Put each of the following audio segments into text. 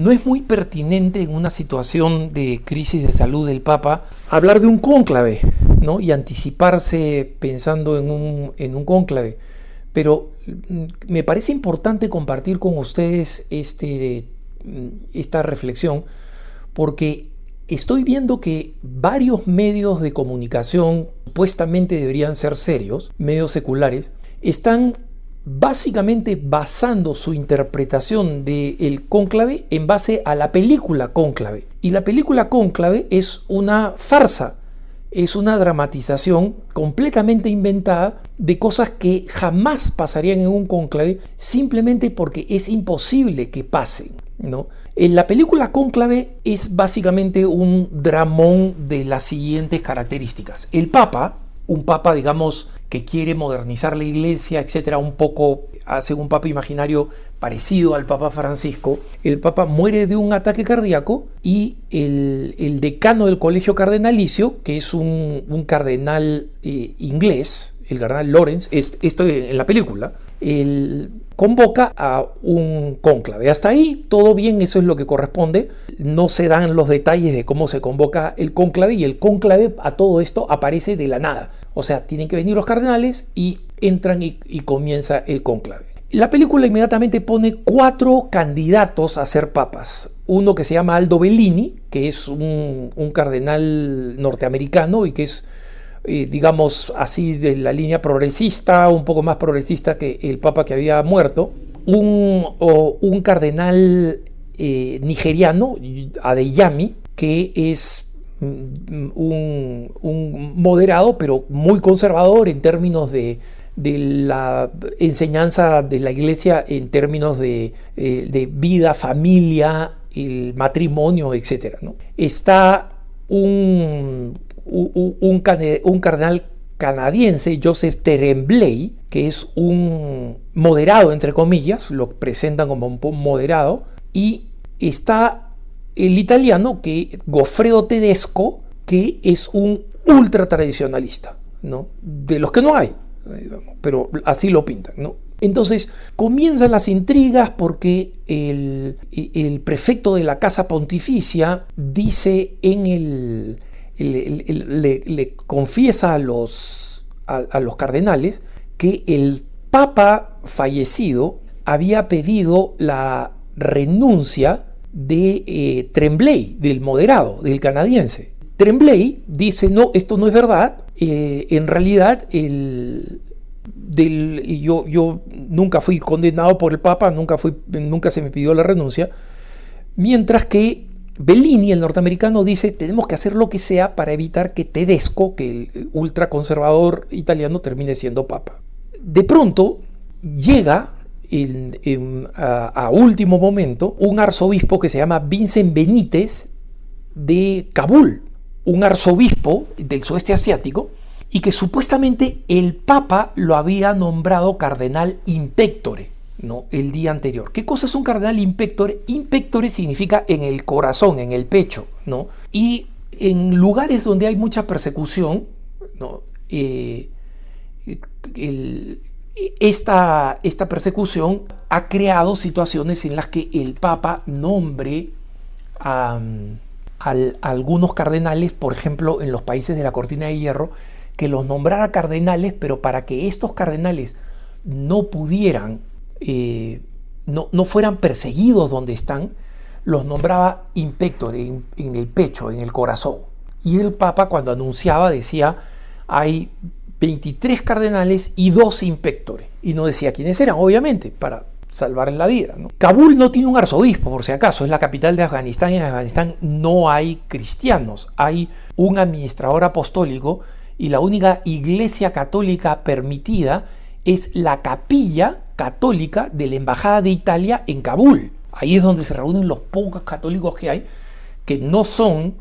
no es muy pertinente en una situación de crisis de salud del Papa hablar de un cónclave, ¿no? Y anticiparse pensando en un cónclave. Pero me parece importante compartir con ustedes esta reflexión, porque estoy viendo que varios medios de comunicación, supuestamente deberían ser serios, medios seculares, están básicamente basando su interpretación del cónclave en base a la película Cónclave. Y la película Cónclave es una farsa, es una dramatización completamente inventada de cosas que jamás pasarían en un cónclave, simplemente porque es imposible que pasen, ¿no? En la película Cónclave es básicamente un dramón de las siguientes características. El Papa, un Papa, digamos, que quiere modernizar la Iglesia, etcétera, un poco hace un Papa imaginario parecido al Papa Francisco. El Papa muere de un ataque cardíaco y el decano del colegio cardenalicio, que es un cardenal inglés, el cardenal Lawrence, esto en la película, convoca a un cónclave. Hasta ahí todo bien, eso es lo que corresponde. No se dan los detalles de cómo se convoca el cónclave, y el cónclave a todo esto aparece de la nada. O sea, tienen que venir los cardenales y entran y comienza el cónclave. La película inmediatamente pone 4 candidatos a ser papas. Uno que se llama Aldo Bellini, que es un cardenal norteamericano y que es, digamos así, de la línea progresista, un poco más progresista que el papa que había muerto. Un cardenal nigeriano, Adeyemi, que es un moderado, pero muy conservador en términos de la enseñanza de la Iglesia, en términos de vida, familia, el matrimonio, etc., ¿no? Está un cardenal canadiense, Joseph Tremblay, que es un moderado, entre comillas, lo presentan como un moderado, y está el italiano, Goffredo Tedesco, que es un ultra tradicionalista, ¿no? De los que no hay, pero así lo pintan, ¿no? Entonces comienzan las intrigas porque el prefecto de la Casa Pontificia dice le confiesa a los cardenales que el Papa fallecido había pedido la renuncia de Tremblay, del moderado, del canadiense. Tremblay dice: no, esto no es verdad, en realidad yo nunca fui condenado por el Papa, nunca se me pidió la renuncia, mientras que Bellini, el norteamericano, dice: tenemos que hacer lo que sea para evitar que Tedesco, que el ultraconservador italiano, termine siendo Papa. De pronto llega a último momento un arzobispo que se llama Vincent Benítez de Kabul, un arzobispo del sudeste asiático, y que supuestamente el Papa lo había nombrado cardenal in pectore, ¿no? El día anterior. ¿Qué cosa es un cardenal in pectore? In pectore significa en el corazón, en el pecho, ¿no? Y en lugares donde hay mucha persecución, ¿no? Esta persecución ha creado situaciones en las que el Papa nombre a algunos cardenales, por ejemplo, en los países de la Cortina de Hierro, que los nombrara cardenales, pero para que estos cardenales no pudieran, no fueran perseguidos donde están, los nombraba in pectore, en el pecho, en el corazón. Y el Papa, cuando anunciaba, decía: hay 23 cardenales y 2 in pectore. Y no decía quiénes eran, obviamente, para salvarles la vida, ¿no? Kabul no tiene un arzobispo, por si acaso, es la capital de Afganistán, y en Afganistán no hay cristianos, hay un administrador apostólico, y la única iglesia católica permitida es la capilla católica de la Embajada de Italia en Kabul. Ahí es donde se reúnen los pocos católicos que hay, que no son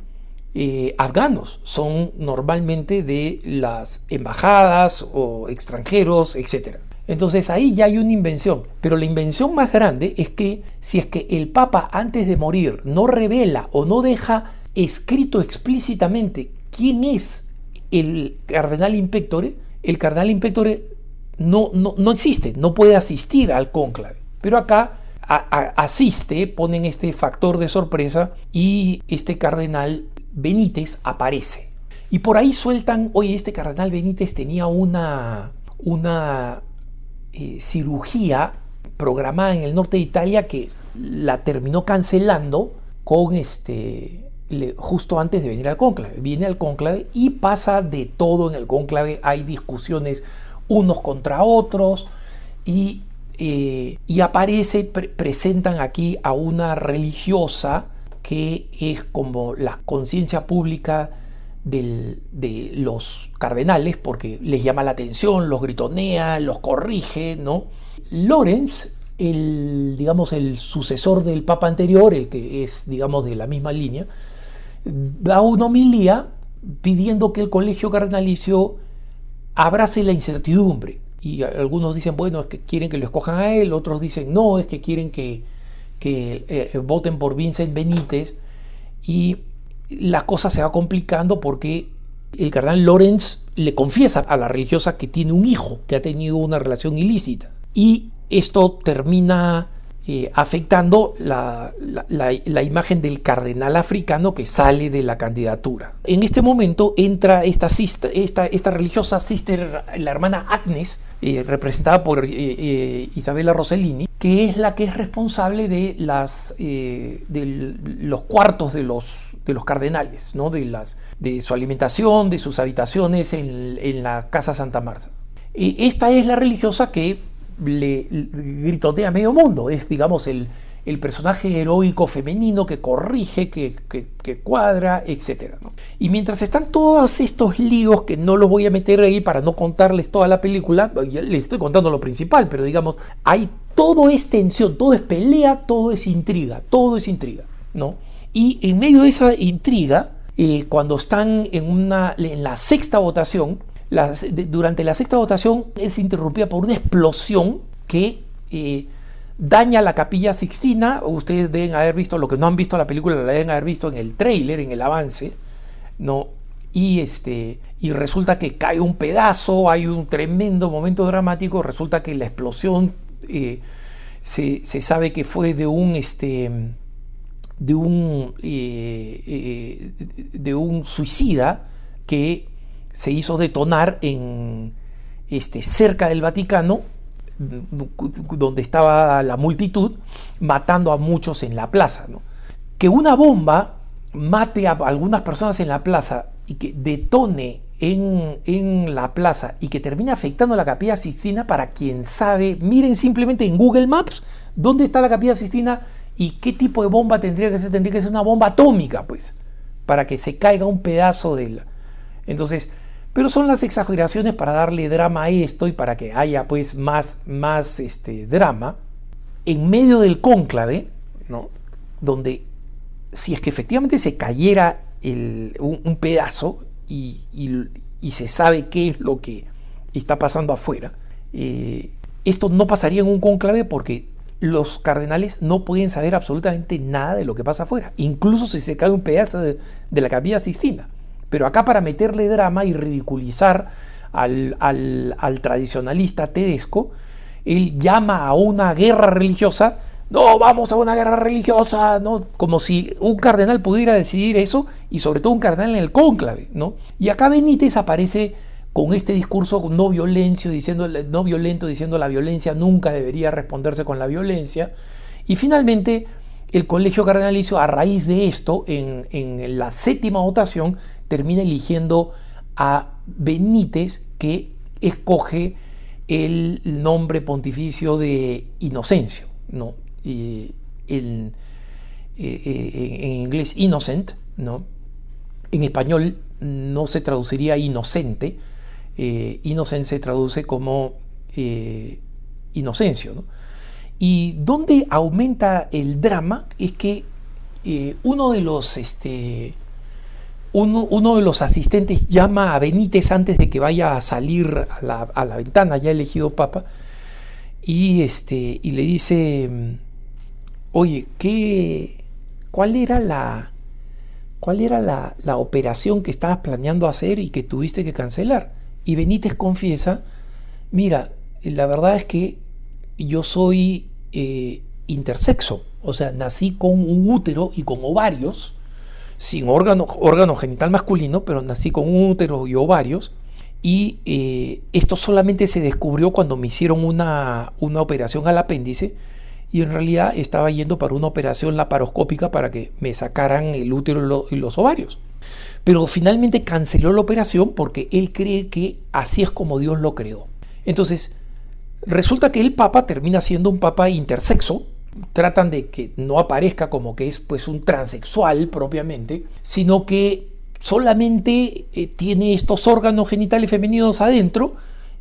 afganos, son normalmente de las embajadas o extranjeros, etc. Entonces ahí ya hay una invención, pero la invención más grande es que si es que el Papa antes de morir no revela o no deja escrito explícitamente quién es el cardenal in pectore, el cardenal in pectore no existe, no puede asistir al cónclave. Pero acá asiste, ponen este factor de sorpresa y este cardenal Benítez aparece. Y por ahí sueltan, oye, este cardenal Benítez tenía una cirugía programada en el norte de Italia que la terminó cancelando con justo antes de venir al cónclave. Viene al cónclave y pasa de todo en el cónclave. Hay discusiones unos contra otros y presentan aquí a una religiosa que es como la conciencia pública de los cardenales, porque les llama la atención, los gritonea, los corrige, ¿no? Lorenz, el sucesor del papa anterior, el que es, digamos, de la misma línea, da una homilía pidiendo que el colegio cardenalicio abrace la incertidumbre. Y algunos dicen, bueno, es que quieren que lo escojan a él, otros dicen, no, es que quieren que voten por Vincent Benítez, y la cosa se va complicando porque el cardenal Lorenz le confiesa a la religiosa que tiene un hijo, que ha tenido una relación ilícita, y esto termina afectando la imagen del cardenal africano que sale de la candidatura. En este momento entra esta religiosa sister, la hermana Agnes, representada por Isabella Rossellini, que es la que es responsable de los cuartos de los cardenales, ¿no? De su alimentación, de sus habitaciones en la Casa Santa Marta. Esta es la religiosa que le gritotea a medio mundo, es, digamos, el personaje heroico femenino que corrige, que cuadra, etc., ¿no? Y mientras están todos estos líos, que no los voy a meter ahí para no contarles toda la película, ya les estoy contando lo principal, pero digamos, hay todo es tensión, todo es pelea, todo es intriga, ¿no? Y en medio de esa intriga, cuando están en la sexta votación, durante la sexta votación es interrumpida por una explosión que daña la Capilla Sixtina. Ustedes deben haber visto, lo que no han visto la película, la deben haber visto en el tráiler, en el avance, ¿no? Y resulta que cae un pedazo, hay un tremendo momento dramático. Resulta que la explosión se sabe que fue de un suicida que se hizo detonar cerca del Vaticano, donde estaba la multitud, matando a muchos en la plaza, ¿no? Que una bomba mate a algunas personas en la plaza y que detone en la plaza y que termine afectando la Capilla Sixtina, para quien sabe, miren simplemente en Google Maps dónde está la Capilla Sixtina y qué tipo de bomba tendría que ser una bomba atómica, pues, para que se caiga un pedazo de la... Entonces, pero son las exageraciones para darle drama a esto y para que haya, pues, más drama en medio del cónclave, ¿no? Donde, si es que efectivamente se cayera un pedazo y se sabe qué es lo que está pasando afuera, esto no pasaría en un cónclave, porque los cardenales no pueden saber absolutamente nada de lo que pasa afuera, incluso si se cae un pedazo de la Capilla Sixtina. Pero acá, para meterle drama y ridiculizar al tradicionalista Tedesco, él llama a una guerra religiosa. No, vamos a una guerra religiosa, ¿no? Como si un cardenal pudiera decidir eso, y sobre todo un cardenal en el cónclave, ¿no? Y acá Benítez aparece con este discurso no violento, diciendo la violencia nunca debería responderse con la violencia. Y finalmente el colegio cardenalicio, a raíz de esto, en la séptima votación, termina eligiendo a Benítez, que escoge el nombre pontificio de Inocencio, ¿no? En inglés Innocent, ¿no? En español no se traduciría inocente. Innocent se traduce como Inocencio, ¿no? Y donde aumenta el drama es que uno de los asistentes llama a Benítez antes de que vaya a salir a la ventana, ya elegido papa, y le dice: oye, ¿cuál era la operación que estabas planeando hacer y que tuviste que cancelar? Y Benítez confiesa: mira, la verdad es que yo soy intersexo, o sea, nací con un útero y con ovarios, sin órgano genital masculino, pero nací con un útero y ovarios, y esto solamente se descubrió cuando me hicieron una operación al apéndice, y en realidad estaba yendo para una operación laparoscópica para que me sacaran el útero y los ovarios. Pero finalmente canceló la operación porque él cree que así es como Dios lo creó. Entonces, resulta que el Papa termina siendo un Papa intersexo. Tratan de que no aparezca como que es pues un transexual propiamente, sino que solamente tiene estos órganos genitales femeninos adentro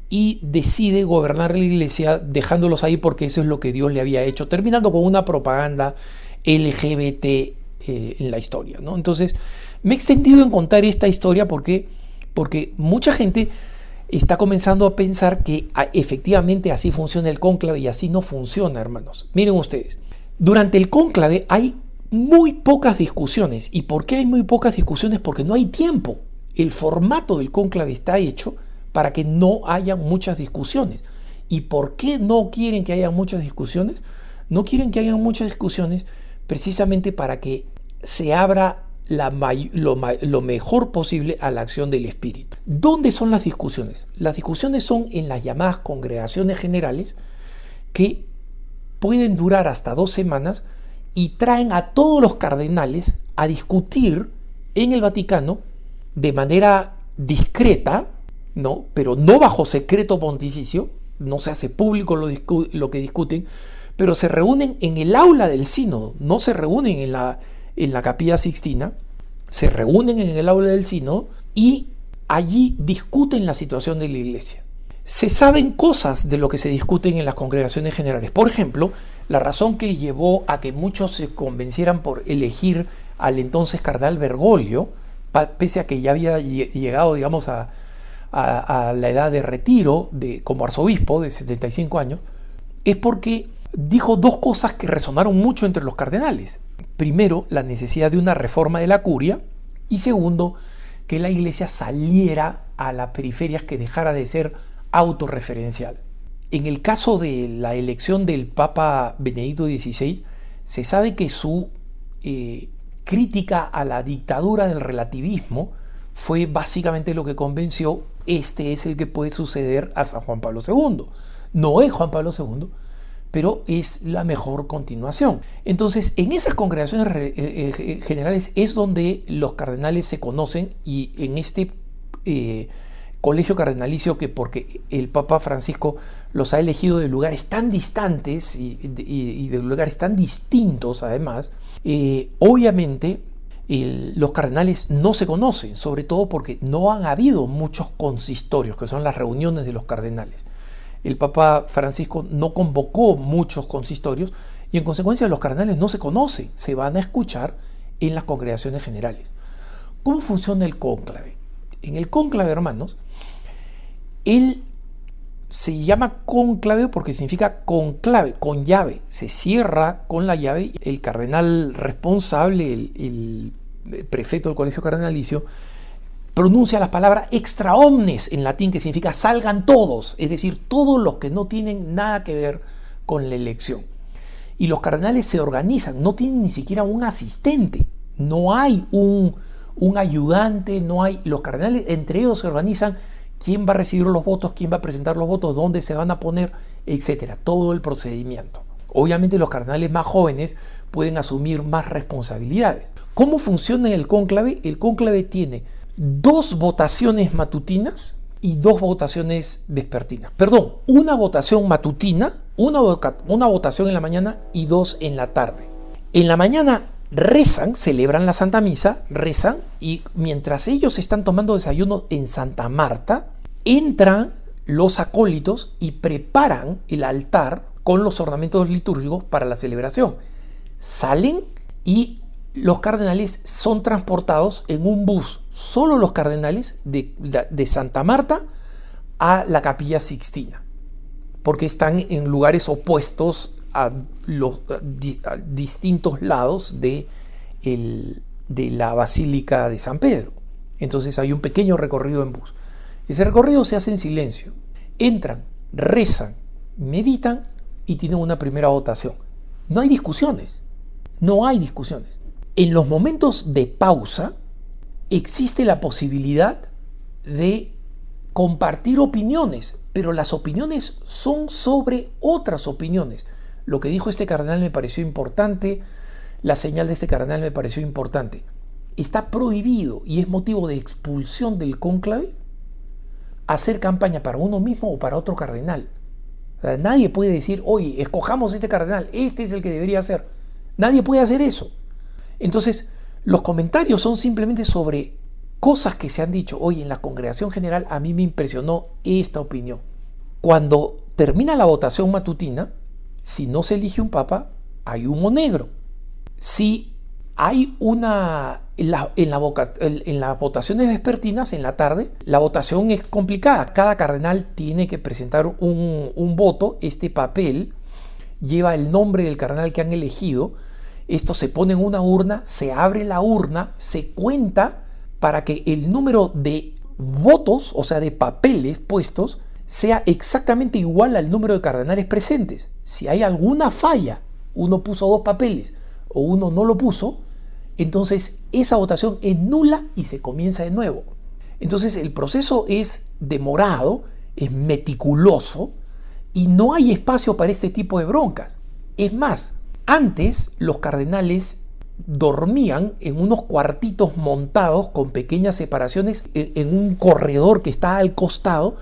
y decide gobernar la iglesia dejándolos ahí porque eso es lo que Dios le había hecho, terminando con una propaganda LGBT en la historia, ¿no? Entonces, me he extendido en contar esta historia porque mucha gente está comenzando a pensar que efectivamente así funciona el cónclave y así no funciona, hermanos. Miren ustedes, durante el cónclave hay muy pocas discusiones. ¿Y por qué hay muy pocas discusiones? Porque no hay tiempo. El formato del cónclave está hecho para que no haya muchas discusiones. ¿Y por qué no quieren que haya muchas discusiones? No quieren que haya muchas discusiones precisamente para que se abra lo mejor posible a la acción del Espíritu. ¿Dónde son las discusiones? Las discusiones son en las llamadas congregaciones generales, que pueden durar hasta 2 semanas y traen a todos los cardenales a discutir en el Vaticano de manera discreta, ¿no? Pero no bajo secreto pontificio, no se hace público lo que discuten, pero se reúnen en el aula del sínodo, no se reúnen en la Capilla Sixtina, se reúnen en el aula del sínodo y allí discuten la situación de la iglesia. Se saben cosas de lo que se discuten en las congregaciones generales. Por ejemplo, la razón que llevó a que muchos se convencieran por elegir al entonces cardenal Bergoglio, pese a que ya había llegado, digamos, a la edad de retiro como arzobispo de 75 años, es porque dijo 2 cosas que resonaron mucho entre los cardenales. Primero, la necesidad de una reforma de la curia, y segundo, que la iglesia saliera a las periferias, que dejara de ser autorreferencial. En el caso de la elección del Papa Benedicto XVI, se sabe que su crítica a la dictadura del relativismo fue básicamente lo que convenció: este es el que puede suceder a San Juan Pablo II. No es Juan Pablo II, pero es la mejor continuación. Entonces, en esas congregaciones generales es donde los cardenales se conocen, y en este colegio cardenalicio, que porque el Papa Francisco los ha elegido de lugares tan distantes y de lugares tan distintos además, obviamente los cardenales no se conocen, sobre todo porque no han habido muchos consistorios, que son las reuniones de los cardenales. El Papa Francisco no convocó muchos consistorios y en consecuencia los cardenales no se conocen, se van a escuchar en las congregaciones generales. ¿Cómo funciona el cónclave? En el cónclave, hermanos, él se llama cónclave porque significa conclave, con llave. Se cierra con la llave. El cardenal responsable, el prefecto del colegio cardenalicio, pronuncia la palabra extra omnes en latín, que significa salgan todos, es decir, todos los que no tienen nada que ver con la elección. Y los cardenales se organizan, no tienen ni siquiera un asistente, no hay un ayudante, no hay. Los cardenales entre ellos se organizan quién va a recibir los votos, quién va a presentar los votos, dónde se van a poner, etcétera, todo el procedimiento. Obviamente los cardenales más jóvenes pueden asumir más responsabilidades. ¿Cómo funciona el cónclave? El cónclave tiene 2 votaciones matutinas y 2 votaciones vespertinas. Perdón, una votación matutina, una votación en la mañana y 2 en la tarde. En la mañana rezan, celebran la Santa Misa, rezan, y mientras ellos están tomando desayuno en Santa Marta, entran los acólitos y preparan el altar con los ornamentos litúrgicos para la celebración. Salen y los cardenales son transportados en un bus, solo los cardenales, de Santa Marta a la Capilla Sixtina, porque están en lugares opuestos a los distintos lados de la Basílica de San Pedro. Entonces hay un pequeño recorrido en bus. Ese recorrido se hace en silencio. Entran, rezan, meditan y tienen una primera votación. no hay discusiones. No hay discusiones. En los momentos de pausa existe la posibilidad de compartir opiniones, pero las opiniones son sobre otras opiniones. Lo que dijo este cardenal me pareció importante, la señal de este cardenal me pareció importante. Está prohibido y es motivo de expulsión del cónclave hacer campaña para uno mismo o para otro cardenal. O sea, nadie puede decir, oye, escojamos este cardenal, este es el que debería ser. Nadie puede hacer eso. Entonces, los comentarios son simplemente sobre cosas que se han dicho. Oye, en la congregación general a mí me impresionó esta opinión. Cuando termina la votación matutina, si no se elige un papa, hay humo negro. Si hay una... En las votaciones vespertinas, en la tarde, la votación es complicada. Cada cardenal tiene que presentar un voto. Este papel lleva el nombre del cardenal que han elegido. Esto se pone en una urna, se abre la urna, se cuenta para que el número de votos, o sea, de papeles puestos, sea exactamente igual al número de cardenales presentes. Si hay alguna falla, uno puso 2 papeles o uno no lo puso, entonces esa votación es nula y se comienza de nuevo. Entonces el proceso es demorado, es meticuloso y no hay espacio para este tipo de broncas. Es más, antes los cardenales dormían en unos cuartitos montados con pequeñas separaciones en un corredor que está al costado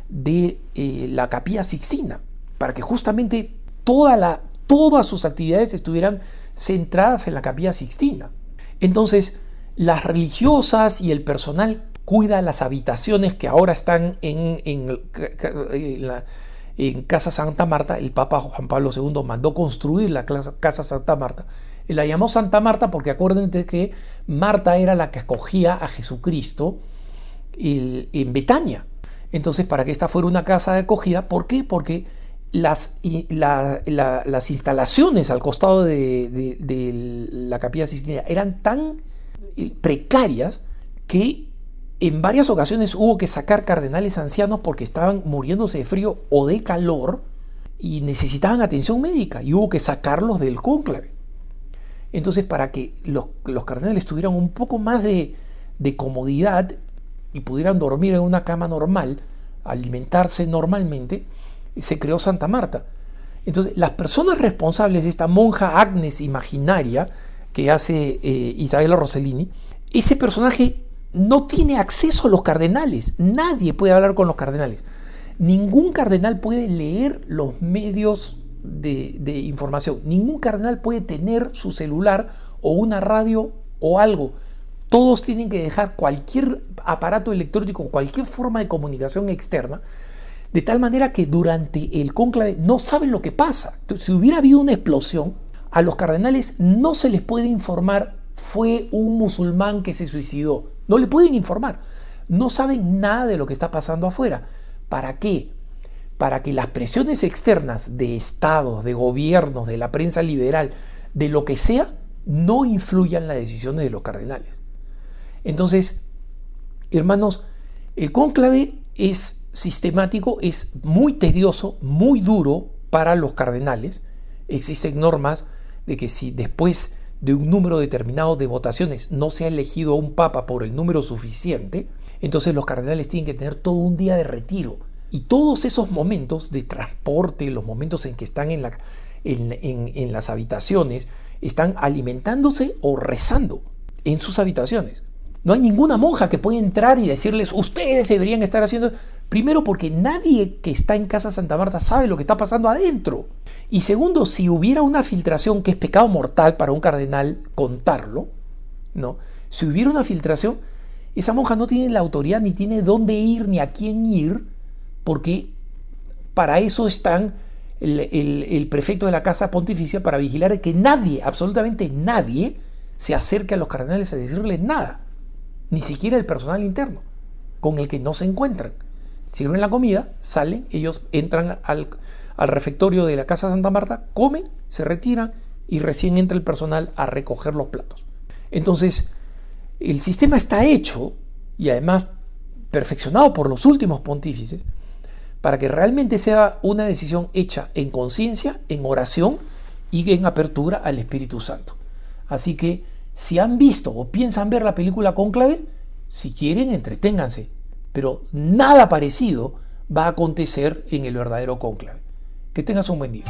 de la Capilla Sixtina, para que justamente todas sus actividades estuvieran centradas en la Capilla Sixtina. Entonces, las religiosas y el personal cuida las habitaciones que ahora están en Casa Santa Marta. El Papa Juan Pablo II mandó construir la Casa Santa Marta. Y la llamó Santa Marta porque acuérdense que Marta era la que acogía a Jesucristo en Betania. Entonces, para que esta fuera una casa de acogida, ¿por qué? Porque las instalaciones al costado de la Capilla Sixtina eran tan precarias que en varias ocasiones hubo que sacar cardenales ancianos porque estaban muriéndose de frío o de calor y necesitaban atención médica y hubo que sacarlos del cónclave. Entonces, para que los cardenales tuvieran un poco más de comodidad y pudieran dormir en una cama normal, alimentarse normalmente, se creó Santa Marta. Entonces, las personas responsables de esta monja Agnes imaginaria que hace Isabella Rossellini, ese personaje no tiene acceso a los cardenales. Nadie puede hablar con los cardenales. Ningún cardenal puede leer los medios de información. Ningún cardenal puede tener su celular o una radio o algo. Todos tienen que dejar cualquier aparato electrónico, cualquier forma de comunicación externa, de tal manera que durante el cónclave no saben lo que pasa. Entonces, si hubiera habido una explosión, a los cardenales no se les puede informar fue un musulmán que se suicidó. No le pueden informar. No saben nada de lo que está pasando afuera. ¿Para qué? Para que las presiones externas de estados, de gobiernos, de la prensa liberal, de lo que sea, no influyan en las decisiones de los cardenales. Entonces, hermanos, el cónclave es sistemático, es muy tedioso, muy duro para los cardenales. Existen normas de que si después de un número determinado de votaciones no se ha elegido a un papa por el número suficiente, entonces los cardenales tienen que tener todo un día de retiro. Y todos esos momentos de transporte, los momentos en que están en las habitaciones, están alimentándose o rezando en sus habitaciones. No hay ninguna monja que pueda entrar y decirles, ustedes deberían estar haciendo... Primero, porque nadie que está en Casa Santa Marta sabe lo que está pasando adentro. Y segundo, si hubiera una filtración, que es pecado mortal para un cardenal contarlo, ¿no? Si hubiera una filtración, esa monja no tiene la autoridad, ni tiene dónde ir, ni a quién ir, porque para eso están el prefecto de la Casa Pontificia, para vigilar que nadie, absolutamente nadie, se acerque a los cardenales a decirles nada. Ni siquiera el personal interno, con el que no se encuentran. Sirven la comida, salen, ellos entran al refectorio de la Casa Santa Marta, comen, se retiran y recién entra el personal a recoger los platos. Entonces, el sistema está hecho y además perfeccionado por los últimos pontífices para que realmente sea una decisión hecha en conciencia, en oración y en apertura al Espíritu Santo. Así que si han visto o piensan ver la película Cónclave, si quieren, entreténganse, pero nada parecido va a acontecer en el verdadero cónclave. Que tengas un buen día.